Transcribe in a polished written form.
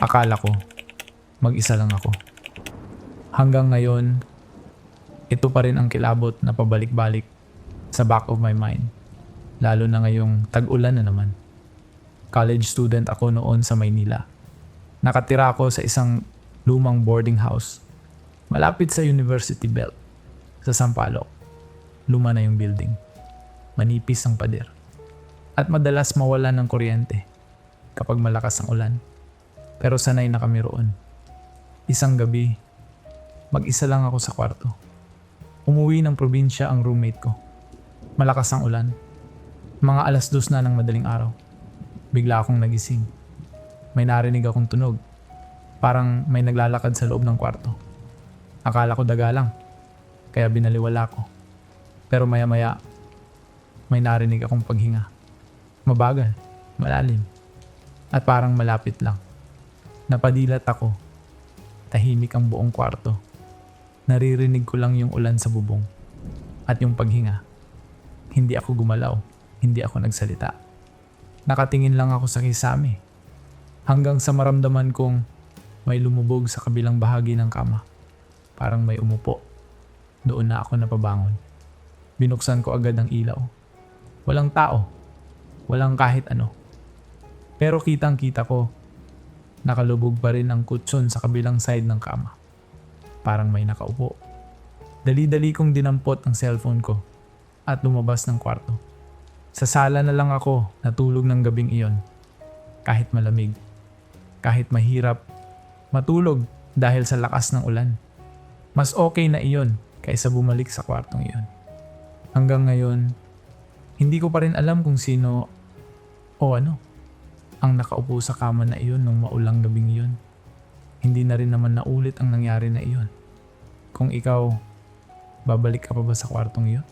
Akala ko, mag-isa lang ako. Hanggang ngayon, ito pa rin ang kilabot na pabalik-balik sa back of my mind. Lalo na ngayong tag-ulan na naman. College student ako noon sa Maynila. Nakatira ako sa isang lumang boarding house. Malapit sa University Belt, sa Sampaloc. Luma na yung building. Manipis ang pader. At madalas mawalan ng kuryente kapag malakas ang ulan. Pero sanay na kami roon. Isang gabi, mag-isa lang ako sa kwarto. Umuwi ng probinsya ang roommate ko. Malakas ang ulan. Mga 2:00 na ng madaling araw. Bigla akong nagising. May narinig akong tunog. Parang may naglalakad sa loob ng kwarto. Akala ko daga lang, kaya binaliwala ko. Pero maya-maya, may narinig akong paghinga. Mabagal, malalim, at parang malapit lang. Napadilat ako. Tahimik ang buong kwarto. Naririnig ko lang yung ulan sa bubong at yung paghinga. Hindi ako gumalaw, hindi ako nagsalita. Nakatingin lang ako sa kisame hanggang sa maramdaman kong may lumubog sa kabilang bahagi ng kama. Parang may umupo. Doon na ako napabangon. Binuksan ko agad ang ilaw. Walang tao. Walang kahit ano. Pero kitang-kita ko, nakalubog pa rin ang kutson sa kabilang side ng kama. Parang may nakaupo. Dali-dali kong dinampot ang cellphone ko at lumabas ng kwarto. Sa sala na lang ako natulog ng gabing iyon. Kahit malamig, kahit mahirap, matulog dahil sa lakas ng ulan. Mas okay na iyon kaysa bumalik sa kwartong iyon. Hanggang ngayon, hindi ko pa rin alam kung sino o ano ang nakaupo sa kama na iyon nung maulang gabing iyon. Hindi na rin naman naulit ang nangyari na iyon. Kung ikaw, babalik ka pa ba sa kwartong iyon?